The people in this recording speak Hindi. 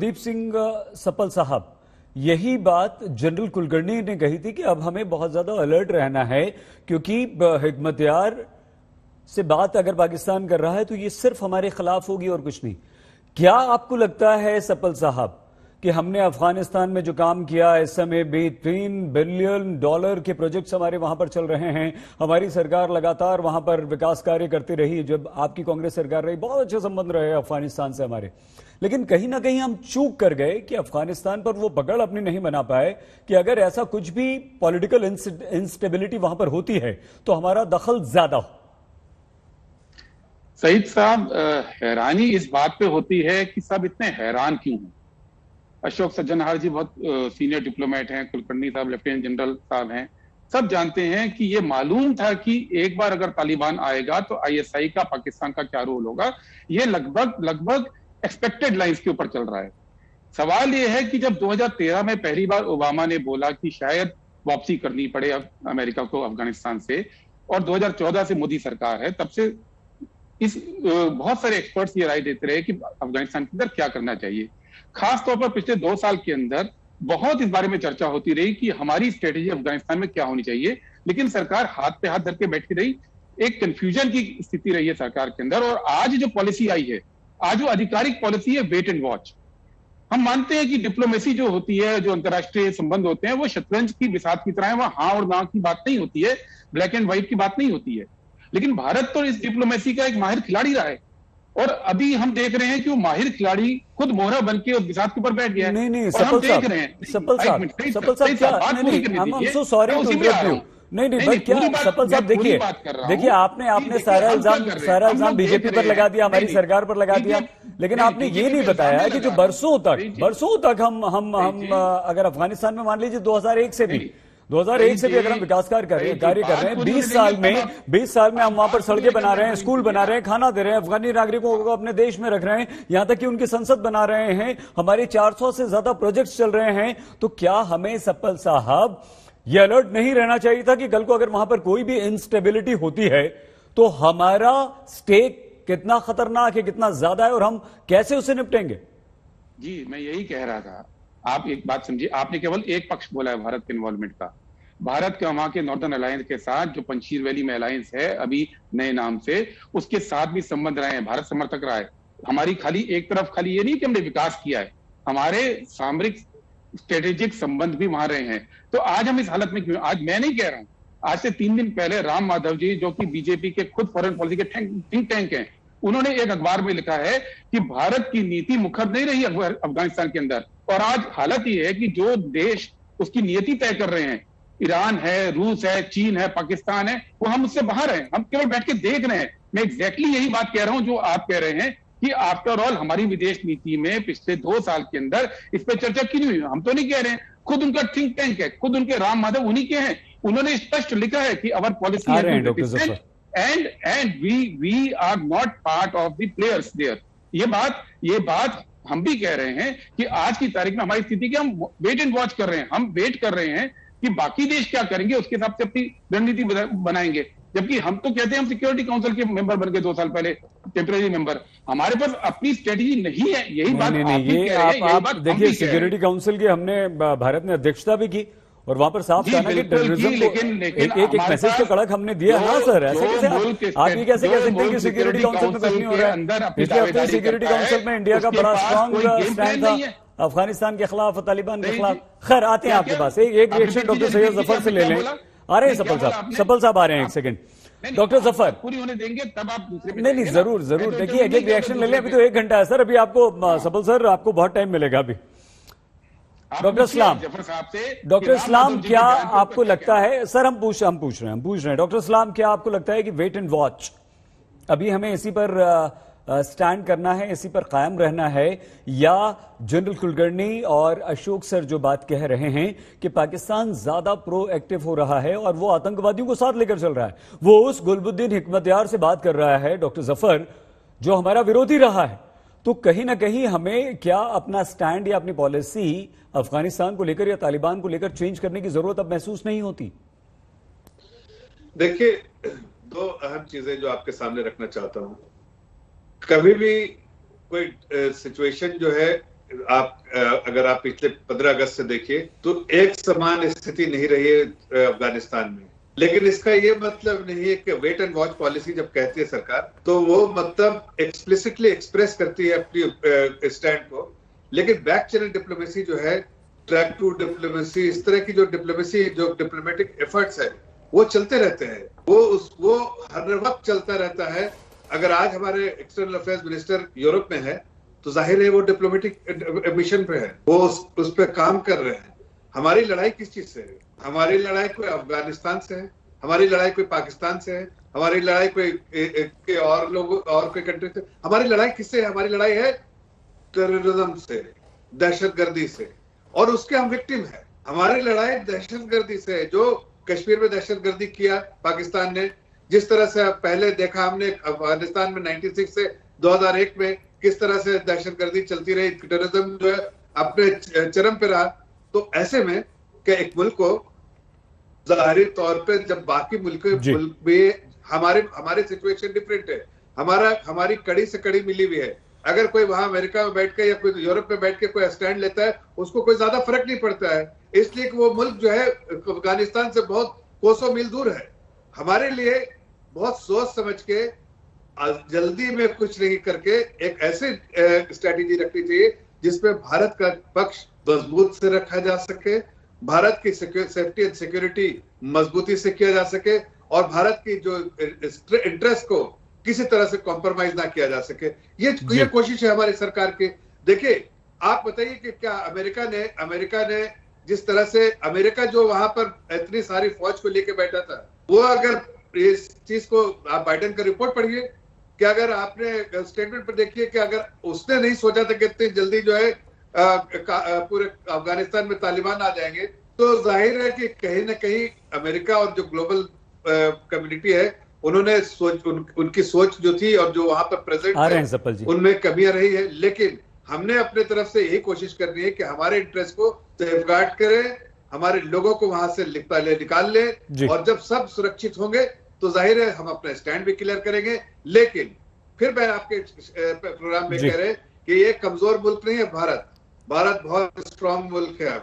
गुरदीप सिंह सप्पल साहब, यही बात जनरल कुलकर्णी ने कही थी कि अब हमें बहुत ज्यादा अलर्ट रहना है, क्योंकि हिकमत से बात अगर पाकिस्तान कर रहा है तो ये सिर्फ हमारे खिलाफ होगी और कुछ नहीं। क्या आपको लगता है सप्पल साहब कि हमने अफगानिस्तान में जो काम किया, इस समय भी $3 बिलियन के प्रोजेक्ट्स हमारे वहां पर चल रहे हैं, हमारी सरकार लगातार वहां पर विकास कार्य करती रही, जब आपकी कांग्रेस सरकार रही बहुत अच्छे संबंध रहे अफगानिस्तान से हमारे, लेकिन कहीं ना कहीं हम चूक कर गए कि अफगानिस्तान पर वो पकड़ अपनी नहीं बना पाए कि अगर ऐसा कुछ भी पॉलिटिकल इंस्टेबिलिटी वहां पर होती है तो हमारा दखल ज्यादा हो। सईद साहब, हैरानी इस बात पे होती है कि सब इतने हैरान क्यों हैं। अशोक सज्जनहार जी बहुत सीनियर डिप्लोमेट हैं, कुलकर्णी साहब लेफ्टिनेंट जनरल साहब हैं, सब जानते हैं कि ये मालूम था कि एक बार अगर तालिबान आएगा तो आईएसआई का पाकिस्तान का क्या रोल होगा। ये लगभग एक्सपेक्टेड लाइंस के ऊपर चल रहा है। सवाल ये है कि जब 2013 में पहली बार ओबामा ने बोला कि शायद वापसी करनी पड़े अमेरिका को अफगानिस्तान से, और 2014 से मोदी सरकार है, तब से बहुत सारे एक्सपर्ट्स ये राय देते रहे कि अफगानिस्तान के अंदर क्या करना चाहिए। खास तौर पर पिछले 2 साल के अंदर बहुत इस बारे में चर्चा होती रही कि हमारी स्ट्रेटेजी अफगानिस्तान में क्या होनी चाहिए, लेकिन सरकार हाथ पे हाथ धर के बैठी रही। एक कंफ्यूजन की स्थिति रही है सरकार के अंदर। और आज जो पॉलिसी आई है, आज जो आधिकारिक पॉलिसी है, वेट एंड वॉच। हम मानते हैं कि डिप्लोमेसी जो होती है, जो अंतर्राष्ट्रीय संबंध होते हैं, वो शतरंज की बिसात की तरह है, वहां हाँ और ना की बात नहीं होती है, ब्लैक एंड व्हाइट की बात नहीं होती है। लेकिन भारत तो इस डिप्लोमेसी का एक माहिर खिलाड़ी रहा है, और अभी हम देख रहे हैं कि वो माहिर खिलाड़ी खुद मोहरा बन के उस बिसात के ऊपर बैठ गया है। नहीं, और हम देख रहे हैं सप्पल साहब क्या सप्पल साहब, देखिए आपने सारा इल्जाम बीजेपी पर लगा दिया, हमारी सरकार पर लगा दिया, लेकिन आपने ये नहीं बताया कि जो बरसों तक हम अगर अफगानिस्तान में मान लीजिए 2001 से भी अगर हम विकास कार्य कर रहे हैं, 20 साल में हम वहां पर सड़कें बना रहे हैं, स्कूल बना रहे हैं, खाना दे रहे हैं, अफगानी नागरिकों को अपने देश में रख रहे हैं, यहां तक कि उनकी संसद बना रहे हैं, हमारे 400 से ज्यादा प्रोजेक्ट्स चल रहे हैं। तो क्या हमें सप्पल साहब ये अलर्ट नहीं रहना चाहिए था कि कल को अगर वहां पर कोई भी इंस्टेबिलिटी होती है तो हमारा स्टेक कितना खतरनाक है, कितना ज्यादा है, और हम कैसे उससे निपटेंगे? जी, मैं यही कह रहा था। आप एक बात समझिए, आपने केवल एक पक्ष बोला है भारत के इन्वॉल्वमेंट का। भारत का वहां के नॉर्दर्न अलायंस के साथ, जो पंचशील वैली में अलायंस है अभी नए नाम से, उसके साथ भी संबंध रहे हैं, भारत समर्थक रहा है। हमारी एक तरफ खाली ये नहीं कि हमने विकास किया है, हमारे सामरिक स्ट्रेटेजिक संबंध भी वहां रहे हैं। तो आज हम इस हालत में क्यों? आज मैं नहीं कह रहा हूं, आज से 3 दिन पहले राम माधव जी, जो कि बीजेपी के खुद फॉरेन पॉलिसी के थिंक टैंक हैं, उन्होंने एक अखबार में लिखा है कि भारत की नीति मुखर नहीं रही अफगानिस्तान के अंदर। और आज हालत ये है कि जो देश उसकी नीति तय कर रहे हैं, ईरान है, रूस है, चीन है, पाकिस्तान है, वो हम उससे बाहर हैं, हम केवल बैठ के देख रहे हैं। मैं एग्जैक्टली यही बात कह रहा हूं जो आप कह रहे हैं कि आफ्टर ऑल हमारी विदेश नीति में पिछले 2 साल के अंदर इस पर चर्चा क्यों हुई। हम तो नहीं कह रहे हैं, खुद उनका थिंक टैंक है, खुद उनके राम माधव उन्हीं के हैं, उन्होंने स्पष्ट लिखा है कि अवर policy and we are not part of the players there। ये बात हम भी कह रहे हैं कि आज की तारीख में हमारी स्थिति की हम वेट एंड वॉच कर रहे हैं, हम वेट कर रहे हैं कि बाकी देश क्या करेंगे, उसके हिसाब से अपनी रणनीति बनाएंगे। जबकि हम तो कहते हैं हम सिक्योरिटी काउंसिल के मेंबर बन गए 2 साल पहले, टेम्परेरी मेंबर। हमारे पास अपनी स्ट्रेटेजी नहीं है, यही बात आप देखिए, सिक्योरिटी काउंसिल की हमने भारत ने अध्यक्षता भी की, और वहां पर साफ कहना कि टेररिज्म को एक मैसेज तो कड़क हमने दिया ना सर। ऐसे कैसे आप ये कैसे कह सकते हैं कि सिक्योरिटी काउंसिल में कुछ नहीं हो रहा है? पिछले हफ्ते सिक्योरिटी काउंसिल में इंडिया का बड़ा स्ट्रांग स्टैंड था अफगानिस्तान के खिलाफ, तालिबान के खिलाफ। खैर, आते हैं आपके पास, एक रिएक्शन डॉक्टर सैयद जफर से ले लें। आ रहे हैं सप्पल साहब आ रहे हैं, एक सेकंड। डॉक्टर जफर पूरी होने देंगे तब आप दूसरे। नहीं, जरूर देखिए, एक रिएक्शन ले लें। अभी तो 1 घंटा है सर, अभी आपको सप्पल सर आपको बहुत टाइम मिलेगा अभी। डॉक्टर इस्लाम, क्या आपको लगता है सर, हम पूछ रहे हैं डॉक्टर इस्लाम, क्या आपको लगता है कि वेट एंड वॉच अभी हमें इसी पर स्टैंड करना है, इसी पर कायम रहना है, या जनरल कुलकर्णी और अशोक सर जो बात कह रहे हैं कि पाकिस्तान ज्यादा प्रोएक्टिव हो रहा है और वो आतंकवादियों को साथ लेकर चल रहा है, वो उस गुलबुद्दीन हिकमतयार से बात कर रहा है डॉक्टर जफर जो हमारा विरोधी रहा है, तो कहीं ना कहीं हमें क्या अपना स्टैंड या अपनी पॉलिसी अफगानिस्तान को लेकर या तालिबान को लेकर चेंज करने की जरूरत अब महसूस नहीं होती? देखिए, 2 अहम चीजें जो आपके सामने रखना चाहता हूं। कभी भी कोई सिचुएशन जो है अगर आप पिछले 15 अगस्त से देखिए तो एक समान स्थिति नहीं रही है अफगानिस्तान में। लेकिन इसका ये मतलब नहीं है कि वेट एंड वॉच पॉलिसी जब कहती है सरकार, तो वो मतलब एक्सप्लिसिटली एक्सप्रेस करती है अपनी स्टैंड को। लेकिन बैक चैनल डिप्लोमेसी जो है, ट्रैक टू डिप्लोमेसी, इस तरह की जो डिप्लोमेसी, जो डिप्लोमेटिक एफर्ट्स है, वो चलते रहते हैं। वो हर वक्त चलता रहता है। अगर आज हमारे एक्सटर्नल अफेयर्स मिनिस्टर यूरोप में है तो जाहिर है वो डिप्लोमेटिक मिशन पे है, वो उस पे काम कर रहे हैं। हमारी लड़ाई किस चीज से है? हमारी लड़ाई कोई अफगानिस्तान से है, हमारी लड़ाई कोई पाकिस्तान से है, हमारी लड़ाई कोई और लोगों और कोई कंट्री से। हमारी लड़ाई किससे है? हमारी लड़ाई है टेररिज्म से, दहशतगर्दी से, और उसके हम विक्टिम है। हमारी लड़ाई दहशतगर्दी से है। जो कश्मीर में दहशतगर्दी किया पाकिस्तान ने, जिस तरह से पहले देखा हमने अफगानिस्तान में 96 से 2001 में किस तरह से दहशतगर्दी चलती रही, टेररिज्म जो है अपने चरम पे रहा। तो ऐसे में कि एक मुल्क को जाहिर तौर पे, जब बाकी मुल्क में हमारे सिचुएशन डिफरेंट है, हमारी कड़ी से कड़ी मिली हुई है। अगर कोई वहां अमेरिका में बैठ के या कोई यूरोप में बैठ के कोई स्टैंड लेता है, उसको कोई ज्यादा फर्क नहीं पड़ता है, इसलिए कि वो मुल्क जो है अफगानिस्तान से बहुत कोसों मील दूर है। हमारे लिए बहुत सोच समझ के, जल्दी में कुछ नहीं करके एक ऐसी स्ट्रेटेजी रखनी चाहिए जिसमें भारत का पक्ष मजबूत से रखा जा सके, भारत की सेफ्टी एंड सिक्योरिटी मजबूती से किया जा सके, और भारत की जो इंटरेस्ट को किसी तरह से कॉम्प्रोमाइज ना किया जा सके। ये कोशिश है हमारी सरकार की। देखिए, आप बताइए कि क्या अमेरिका ने जिस तरह से, अमेरिका जो वहां पर इतनी सारी फौज को लेके बैठा था, वो अगर इस चीज को, आप बाइडेन का रिपोर्ट पढ़िए कि अगर आपने स्टेटमेंट पर देखिए कि अगर उसने नहीं सोचा था कि इतनी जल्दी जो है पूरे अफगानिस्तान में तालिबान आ जाएंगे, तो जाहिर है कि कहीं ना कहीं अमेरिका और जो ग्लोबल कम्युनिटी है, उन्होंने उनकी सोच जो थी और जो वहां पर प्रेजेंट है, उनमें कमियां रही है। लेकिन हमने अपने तरफ से यही कोशिश करनी है कि हमारे इंटरेस्ट को सेफगार्ड करें, हमारे लोगों को वहां से निकाल ले, और जब सब सुरक्षित होंगे तो जाहिर है हम अपना स्टैंड भी क्लियर करेंगे। लेकिन फिर मैं आपके प्रोग्राम में कह रहे कि ये कमजोर मुल्क नहीं है भारत बहुत स्ट्रांग मुल्क है।